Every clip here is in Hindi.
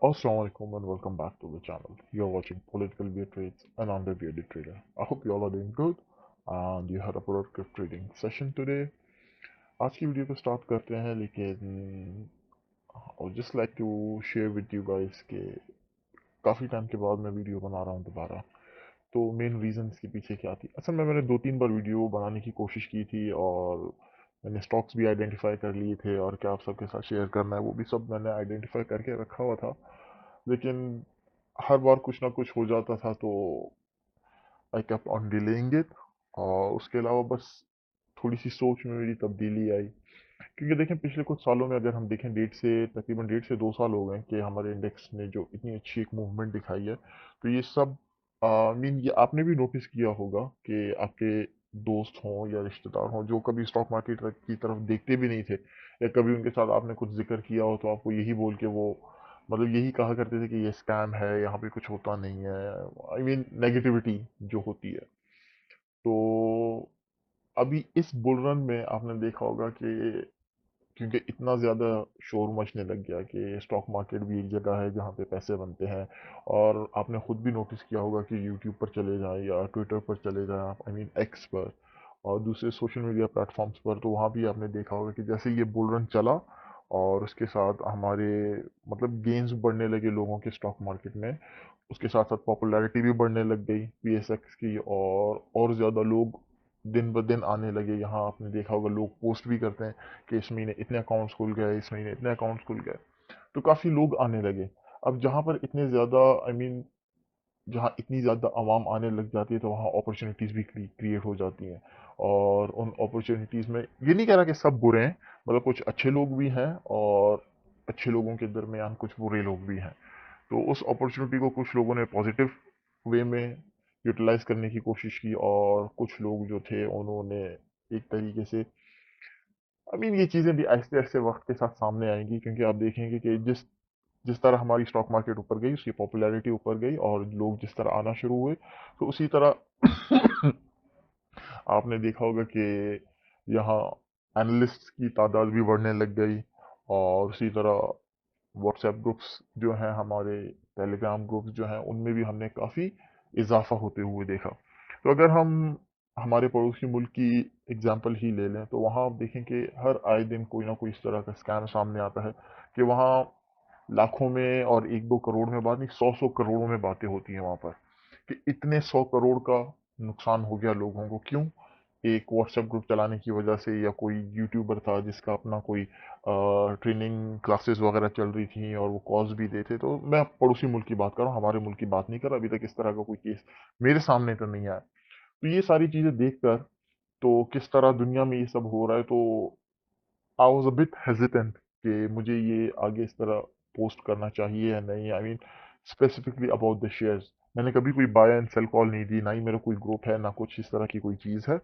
Assalamualaikum and welcome back to the channel. You're watching Political Beer Trades and I'm the Bearded Trader. I hope you all are doing good and you had a productive trading session today. आज की वीडियो को स्टार्ट करते हैं लेकिन I would just like to share with you guys कि काफ़ी टाइम के बाद मैं वीडियो बना रहा हूँ दोबारा। तो मेन रीज़न इसके पीछे क्या थी? असल में मैंने 2-3 बार वीडियो बनाने की कोशिश की थी और मैंने स्टॉक्स भी आइडेंटिफाई कर लिए थे और क्या आप सबके साथ शेयर करना है वो भी सब मैंने आइडेंटिफाई करके रखा हुआ था। लेकिन हर बार कुछ ना कुछ हो जाता था तो I kept on delaying it. और उसके अलावा बस थोड़ी सी सोच में मेरी तब्दीली आई, क्योंकि देखें पिछले कुछ सालों में अगर हम देखें तकरीबन 1.5 से 2 साल हो गए कि हमारे इंडेक्स ने जो इतनी अच्छी एक मूवमेंट दिखाई है। तो ये सब मीन ये आपने भी नोटिस किया होगा कि आपके दोस्त हों या रिश्तेदार हों जो कभी स्टॉक मार्केट की तरफ देखते भी नहीं थे या कभी उनके साथ आपने कुछ जिक्र किया हो तो आपको यही बोल के वो मतलब यही कहा करते थे कि ये स्कैम है, यहाँ पे कुछ होता नहीं है। आई मीन नेगेटिविटी जो होती है। तो अभी इस बुल रन में आपने देखा होगा कि क्योंकि इतना ज़्यादा शोर मचने लग गया कि स्टॉक मार्केट भी एक जगह है जहाँ पे पैसे बनते हैं। और आपने खुद भी नोटिस किया होगा कि यूट्यूब पर चले जाएं या ट्विटर पर चले जाएं आप, आई मीन एक्स पर और दूसरे सोशल मीडिया प्लेटफॉर्म्स पर, तो वहाँ भी आपने देखा होगा कि जैसे ये बुल रन चला और उसके साथ हमारे मतलब गेन्स बढ़ने लगे लोगों के स्टॉक मार्केट में, उसके साथ साथ पॉपुलैरिटी भी बढ़ने लग गई पीएसएक्स की और ज़्यादा लोग दिन ब दिन आने लगे। यहाँ आपने देखा होगा लोग पोस्ट भी करते हैं कि इस महीने इतने अकाउंट्स खुल गए, इस महीने इतने अकाउंट्स खुल गए। तो काफ़ी लोग आने लगे। अब जहाँ पर इतने ज़्यादा आई मीन जहाँ इतनी ज़्यादा आवाम आने लग जाती है तो वहाँ अपॉर्चुनिटीज़ भी क्रिएट हो जाती हैं। और उन अपॉर्चुनिटीज़ में ये नहीं कह रहा कि सब बुरे हैं, मतलब कुछ अच्छे लोग भी हैं और अच्छे लोगों के दरमियान कुछ बुरे लोग भी हैं। तो उस अपॉर्चुनिटी को कुछ लोगों ने पॉजिटिव वे में यूटिलाइज करने की कोशिश की और कुछ लोग जो थे उन्होंने एक तरीके से आई मीन ये चीज़ें भी आहिस्ते आहिस्ते वक्त के साथ सामने आएंगी, क्योंकि आप देखेंगे कि जिस जिस तरह हमारी स्टॉक मार्केट ऊपर गई उसकी पॉपुलैरिटी ऊपर गई और लोग जिस तरह आना शुरू हुए तो उसी तरह आपने देखा होगा कि यहाँ एनालिस्ट की तादाद भी बढ़ने लग गई। और उसी तरह व्हाट्सएप ग्रुप्स जो हैं हमारे, टेलीग्राम ग्रुप्स जो हैं उनमें भी हमने काफ़ी इजाफा होते हुए देखा। तो अगर हम हमारे पड़ोसी मुल्क की एग्जांपल ही ले लें तो वहाँ आप देखें कि हर आए दिन कोई ना कोई इस तरह का स्कैम सामने आता है कि वहाँ लाखों में और 1-2 करोड़ में बात नहीं, 100-100 करोड़ों में बातें होती हैं वहाँ पर कि इतने 100 करोड़ का नुकसान हो गया लोगों को। क्यों? एक व्हाट्सएप ग्रुप चलाने की वजह से, या कोई यूट्यूबर था जिसका अपना कोई ट्रेनिंग क्लासेस वगैरह चल रही थी और वो कॉज भी देते। तो मैं पड़ोसी मुल्क की बात कर रहा हूँ, हमारे मुल्क की बात नहीं कर रहा। अभी तक इस तरह का कोई केस मेरे सामने तो नहीं आया। तो ये सारी चीज़ें देखकर तो किस तरह दुनिया में ये सब हो रहा है, तो I was a bit hesitant कि मुझे ये आगे इस तरह पोस्ट करना चाहिए या नहीं। I mean specifically about the shares मैंने कभी कोई बाय एंड सेल कॉल नहीं दी, ना ही मेरा कोई ग्रुप है, ना कुछ इस तरह की कोई चीज़ है।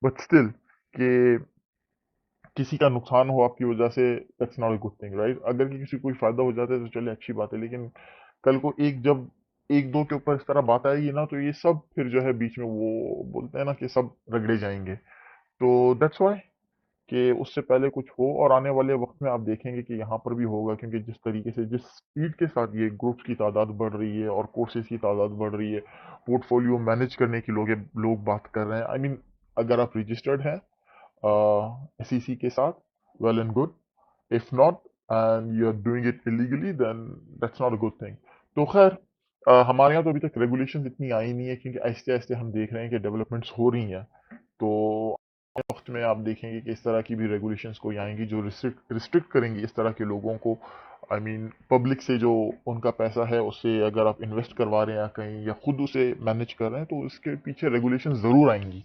बट स्टिल कि किसी का नुकसान हो आपकी वजह से, that's not a good thing, right? अगर कि किसी को कोई फायदा हो जाता है तो चलिए अच्छी बात है, लेकिन कल को जब एक दो के ऊपर इस तरह बात आएगी ना तो ये सब फिर जो है बीच में वो बोलते हैं ना कि सब रगड़े जाएंगे। तो दैट्स वाई कि उससे पहले कुछ हो। और आने वाले वक्त में आप देखेंगे कि यहाँ पर भी होगा, क्योंकि जिस तरीके से जिस स्पीड के साथ ये ग्रुप्स की तादाद बढ़ रही है और कोर्सेज की तादाद बढ़ रही है, पोर्टफोलियो मैनेज करने की लोग बात कर रहे हैं। आई मीन अगर आप रजिस्टर्ड हैं एसईसी के साथ, well and good. If not and you are doing it illegally then that's not a good thing. तो खैर हमारे यहाँ तो अभी तक रेगुलेशंस इतनी आई नहीं है, क्योंकि आहिस्ते आहिस्ते हम देख रहे हैं कि डेवलपमेंट्स हो रही हैं। तो वक्त में आप देखेंगे कि इस तरह की भी रेगुलेशंस कोई आएंगी जो रिस्ट्रिक्ट करेंगी इस तरह के लोगों को। आई मीन पब्लिक से जो उनका पैसा है उससे अगर आप इन्वेस्ट करवा रहे हैं या कहीं या खुद उसे मैनेज कर रहे हैं तो उसके पीछे रेगुलेशन ज़रूर आएंगी।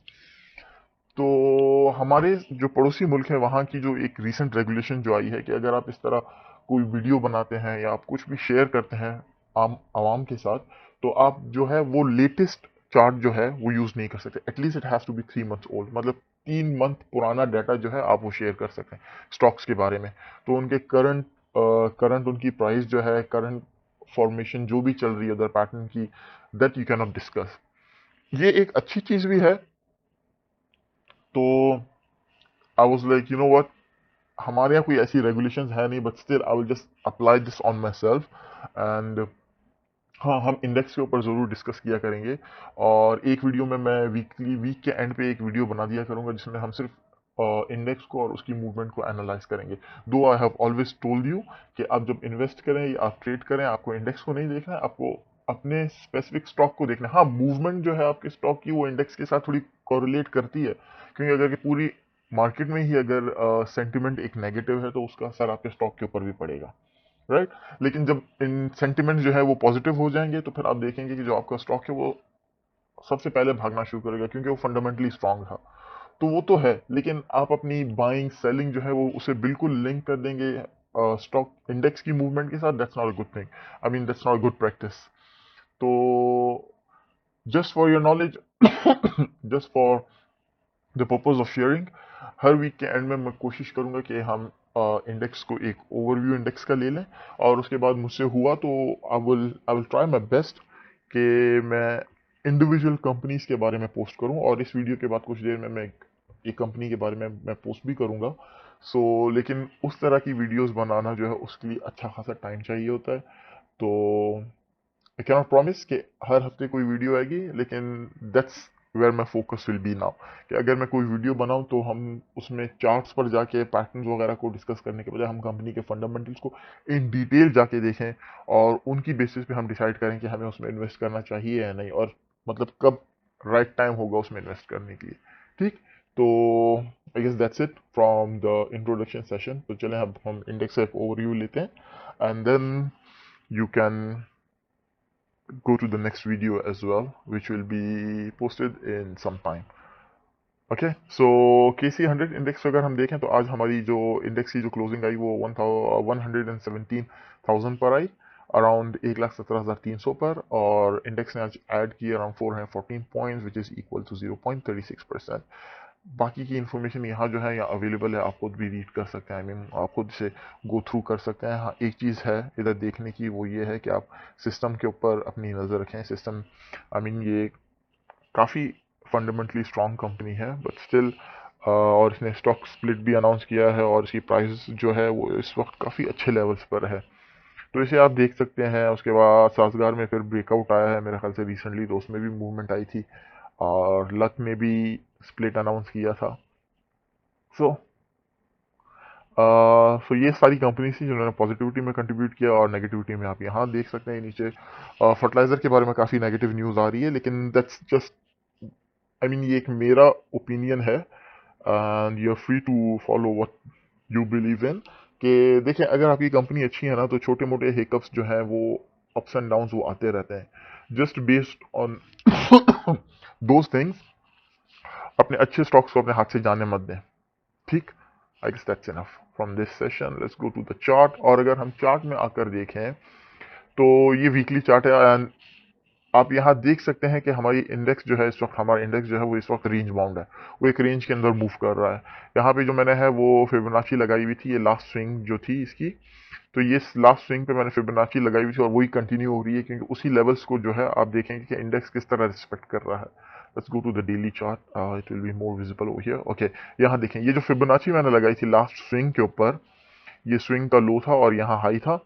तो हमारे जो पड़ोसी मुल्क है वहाँ की जो एक रीसेंट रेगुलेशन जो आई है कि अगर आप इस तरह कोई वीडियो बनाते हैं या आप कुछ भी शेयर करते हैं आम आवाम के साथ, तो आप जो है वो लेटेस्ट चार्ट जो है वो यूज़ नहीं कर सकते। At least it has to be 3 months old, मतलब 3 मंथ पुराना डाटा जो है आप वो शेयर कर सकते हैं स्टॉक्स के बारे में। तो उनके करंट उनकी प्राइस जो है, करंट फॉर्मेशन जो भी चल रही है उधर पैटर्न की, that you can not discuss. ये एक अच्छी चीज़ भी है। तो आई वॉज लाइक हमारे यहाँ कोई ऐसी रेगुलेशंस है नहीं, but still I will just apply this on my self. And हाँ, हम इंडेक्स के ऊपर ज़रूर डिस्कस किया करेंगे। और एक वीडियो में मैं वीक के एंड पे एक वीडियो बना दिया करूंगा जिसमें हम सिर्फ इंडेक्स को और उसकी मूवमेंट को एनालाइज करेंगे। दो I have always told you कि आप जब इन्वेस्ट करें या आप ट्रेड करें, आपको इंडेक्स को नहीं देखना है, आपको अपने स्पेसिफिक स्टॉक को देखना है। हाँ, मूवमेंट जो है आपके स्टॉक की वो इंडेक्स के साथ थोड़ी कोरिलेट करती है, क्योंकि अगर कि पूरी मार्केट में ही अगर सेंटिमेंट एक नेगेटिव है तो उसका असर आपके स्टॉक के ऊपर भी पड़ेगा, राइट। लेकिन जब इन सेंटिमेंट जो है वो पॉजिटिव हो जाएंगे तो फिर आप देखेंगे कि जो आपका स्टॉक है वो सबसे पहले भागना शुरू करेगा, क्योंकि वो फंडामेंटली स्ट्रांग था। तो वो तो है, लेकिन आप अपनी बाइंग सेलिंग जो है वो उसे बिल्कुल लिंक कर देंगे स्टॉक इंडेक्स की मूवमेंट के साथ। That's not a good thing, I mean that's not a good practice. तो just for your knowledge, just for the purpose of sharing, हर वीक के एंड में मैं कोशिश करूंगा कि हम इंडेक्स को एक ओवरव्यू इंडेक्स का ले लें, और उसके बाद मुझसे हुआ तो I will try my best कि मैं इंडिविजुअल कंपनीज के बारे में पोस्ट करूं। और इस वीडियो के बाद कुछ देर में मैं एक कंपनी के बारे में मैं पोस्ट भी करूंगा। लेकिन उस तरह की वीडियोस बनाना जो है उसके लिए अच्छा खासा टाइम चाहिए होता है। तो आई कैनॉट प्रॉमिस कि हर हफ्ते कोई वीडियो आएगी, लेकिन that's where my focus will be now. कि अगर मैं कोई वीडियो बनाऊं तो हम उसमें चार्ट्स पर जाके पैटर्न्स वगैरह को डिस्कस करने के बजाय हम कंपनी के फंडामेंटल्स को इन डिटेल जाके देखें, और उनकी बेसिस पे हम डिसाइड करें कि हमें उसमें इन्वेस्ट करना चाहिए या नहीं, और मतलब कब राइट टाइम होगा उसमें इन्वेस्ट करने के लिए। ठीक। तो I guess that's it from the introduction session. तो चलें अब हम इंडेक्स का एक ओवरव्यू लेते हैं, and then you can go to the next video as well, which will be posted in some time. Okay, so KC100 index अगर हम देखें तो आज हमारी जो इंडेक्स की जो क्लोजिंग आई वो 117,000 पर आई, अराउंड 1,17,300 पर। और इंडेक्स ने आज ऐड किए around 414 points, which is equal to 0.36%। बाकी की इन्फॉर्मेशन यहाँ जो है यहाँ अवेलेबल है, आप खुद भी रीड कर सकते हैं, आई मीन आप खुद से गो थ्रू कर सकते हैं। हाँ, एक चीज़ है इधर देखने की, वो ये है कि आप सिस्टम के ऊपर अपनी नज़र रखें। सिस्टम, आई मीन ये काफ़ी फंडामेंटली स्ट्रॉन्ग कंपनी है, बट स्टिल और इसने स्टॉक स्प्लिट भी अनाउंस किया है, और इसकी प्राइस जो है वो इस वक्त काफ़ी अच्छे लेवल्स पर है, तो इसे आप देख सकते हैं। उसके बाद साजगार में फिर ब्रेकआउट आया है मेरे ख्याल से रिसेंटली, तो उसमें भी मूवमेंट आई थी, और लक ने भी स्प्लिट अनाउंस किया था। सो सो ये सारी कंपनीज थी जिन्होंने पॉजिटिविटी में कंट्रीब्यूट किया, और नेगेटिविटी में आप यहाँ देख सकते हैं नीचे फर्टिलाइजर के बारे में काफ़ी नेगेटिव न्यूज़ आ रही है, लेकिन दैट्स जस्ट, आई मीन ये एक मेरा ओपिनियन है, and you are free to follow what you believe in. कि देखें, अगर आपकी कंपनी अच्छी है ना तो छोटे मोटे हिकअप्स जो हैं वो अप्स एंड डाउन्स वो आते रहते हैं। Just based on those things अपने अच्छे स्टॉक्स को अपने हाथ से जाने मत दें। ठीक। I guess that's enough from this session. Let's go to the chart. और अगर हम चार्ट में आकर देखें तो ये वीकली चार्ट है, एंड आप यहाँ देख सकते हैं कि हमारी इंडेक्स जो है इस वक्त, हमारा इंडेक्स जो है वो इस वक्त रेंज बाउंड है, वो एक रेंज के अंदर मूव कर रहा है। यहाँ पे जो मैंने है वो फिबोनाची लगाई हुई थी, ये लास्ट स्विंग जो थी इसकी, तो ये लास्ट स्विंग पे मैंने फिबोनाची लगाई हुई थी, और वही कंटिन्यू हो रही है, क्योंकि उसी लेवल्स को जो है आप देखेंगे कि इंडेक्स किस तरह रिस्पेक्ट कर रहा है। Let's go to the daily chart, it will be more visible over here. Okay, यहाँ देखें, ये जो फिबोनाची मैंने लगाई थी लास्ट स्विंग के ऊपर, ये स्विंग का लो था और यहाँ हाई था,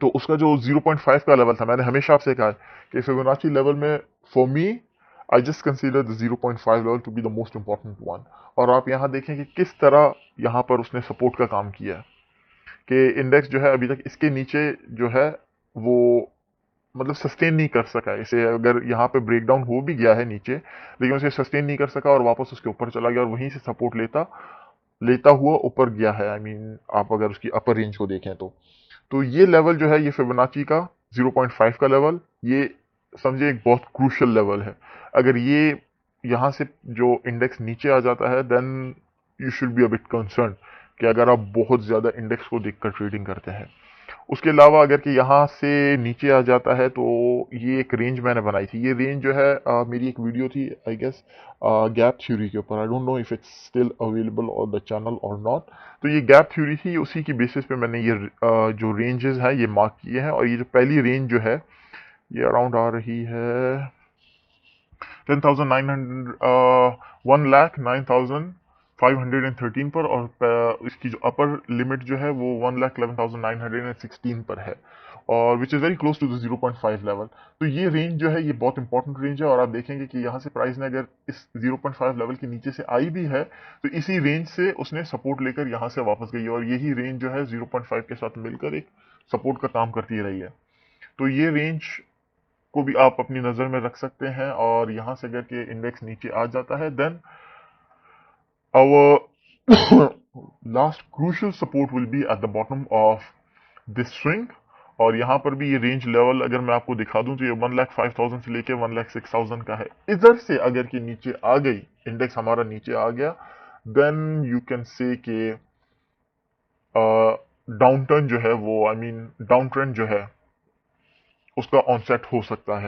तो उसका जो 0.5 का लेवल था, मैंने हमेशा आपसे कहा है कि फिबोनाची लेवल में for me I just consider the 0.5 level to be the most important one. और आप यहाँ देखें कि किस तरह यहाँ पर उसने सपोर्ट का काम किया है, कि इंडेक्स जो है अभी तक इसके नीचे जो है वो मतलब सस्टेन नहीं कर सका है। इसे अगर यहाँ पे ब्रेकडाउन हो भी गया है नीचे, लेकिन उसे सस्टेन नहीं कर सका और वापस उसके ऊपर चला गया, और वहीं से सपोर्ट लेता लेता हुआ ऊपर गया है। आई मीन आप अगर उसकी अपर रेंज को देखें तो ये लेवल जो है ये फिबोनाची का 0.5 का लेवल, ये समझे एक बहुत क्रूशियल लेवल है। अगर ये यहाँ से जो इंडेक्स नीचे आ जाता है then you should be a bit concern, कि अगर आप बहुत ज़्यादा इंडेक्स को देखकर ट्रेडिंग करते हैं। उसके अलावा अगर कि यहाँ से नीचे आ जाता है तो ये एक रेंज मैंने बनाई थी, ये रेंज जो है मेरी एक वीडियो थी आई गेस गैप थ्योरी के ऊपर, I don't know if it's still available on the channel और नॉट। तो ये गैप थ्योरी थी, उसी की बेसिस पे मैंने ये जो रेंजेस हैं ये मार्क किए हैं, और ये जो पहली रेंज जो है ये अराउंड आ रही है 10,900 1,09,000 513 पर, और इसकी जो अपर लिमिट जो है वो 1,11,916 पर है, और which is very close to the 0.5 level. तो ये रेंज जो है ये बहुत इंपॉर्टेंट रेंज है, और आप देखेंगे कि यहाँ से प्राइस ने अगर इस 0.5 लेवल के नीचे से आई भी है तो इसी रेंज से उसने सपोर्ट लेकर यहाँ से वापस गई, और यही रेंज जो है 0.5 के साथ मिलकर एक सपोर्ट का काम करती रही है। तो ये रेंज को भी आप अपनी नजर में रख सकते हैं, और यहाँ से अगर के इंडेक्स नीचे आ जाता है then our last crucial support will be at the bottom of this swing। और यहाँ पर भी ये रेंज लेवल अगर मैं आपको दिखा दूं तो ये 1,05,000 से लेके 1,06,000 का है। इधर से अगर कि नीचे आ गई, इंडेक्स हमारा नीचे आ गया, देन यू कैन से कि डाउन टर्न जो है वो डाउन ट्रेंड जो है उसका ऑनसेट हो सकता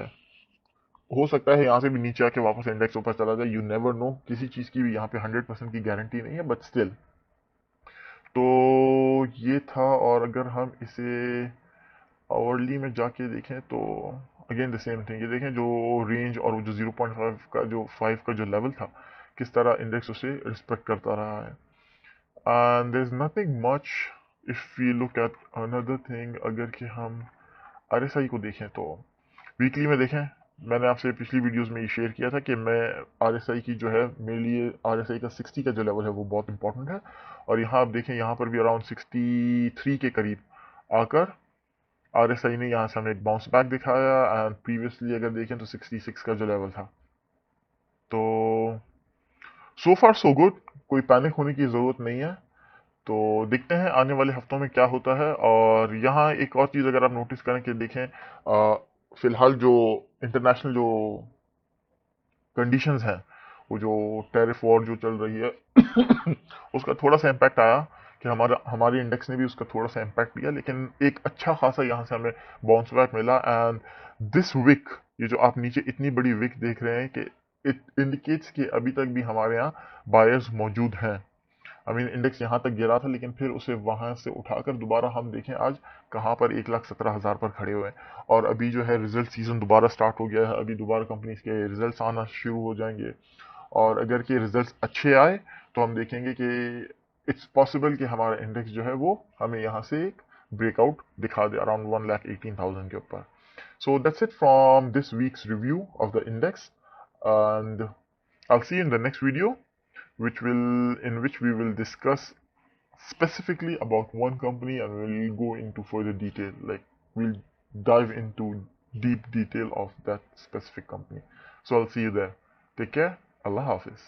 है यहाँ से भी नीचे आके वापस इंडेक्स ऊपर चला जाए। यू नेवर नो, किसी चीज की भी यहाँ पे 100% की गारंटी नहीं है, बट स्टिल। तो ये था, और अगर हम इसे आवरली में जाके देखें तो अगेन द सेम थिंग, ये देखें जो रेंज और जो 0.5 का जो 5 का जो लेवल था, किस तरह इंडेक्स उसे रिस्पेक्ट करता रहा है। And there is nothing much if we look at another thing. अगर कि हम आरएसआई को देखें तो वीकली में देखें, मैंने आपसे पिछली वीडियोस में ये शेयर किया था कि मैं आरएसआई की जो है, मेरे लिए आरएसआई का 60 का जो लेवल है वो बहुत इंपॉर्टेंट है। और यहाँ आप देखें, यहाँ पर भी अराउंड 63 के करीब आकर आरएसआई ने यहाँ से हमें एक बाउंस बैक दिखाया, एंड प्रीवियसली अगर देखें तो 66 का जो लेवल था। तो सो फार सो गुड, कोई पैनिक होने की ज़रूरत नहीं है। तो देखते हैं आने वाले हफ्तों में क्या होता है। और यहाँ एक और चीज़ अगर आप नोटिस करें कि देखें, फिलहाल जो इंटरनेशनल जो कंडीशंस हैं, वो जो टैरिफ वॉर जो चल रही है उसका थोड़ा सा इम्पैक्ट आया, कि हमारे इंडेक्स ने भी उसका थोड़ा सा इम्पैक्ट लिया, लेकिन एक अच्छा खासा यहाँ से हमें बाउंस बैक मिला। एंड दिस वीक, ये जो आप नीचे इतनी बड़ी विक देख रहे हैं, कि इट इंडिकेट्स कि अभी तक भी हमारे यहाँ बायर्स मौजूद हैं। इंडेक्स यहाँ तक गिरा था, लेकिन फिर उसे वहां से उठाकर दोबारा हम देखें आज कहाँ पर 1,17,000 पर खड़े हुए हैं। और अभी जो है रिजल्ट सीजन दोबारा स्टार्ट हो गया है, अभी दोबारा कंपनीज के रिजल्ट्स आना शुरू हो जाएंगे, और अगर के रिजल्ट्स अच्छे आए तो हम देखेंगे कि इट्स पॉसिबल कि हमारा इंडेक्स जो है वो हमें यहाँ से एक ब्रेकआउट दिखा दे अराउंड 1,18,000 के ऊपर। So that's it from this weeks review of the index, and I'll see you in the next video, in which we will discuss specifically about one company, and we'll go into further detail, like we'll dive into deep detail of that specific company. So I'll see you there. Take care. Allah Hafiz.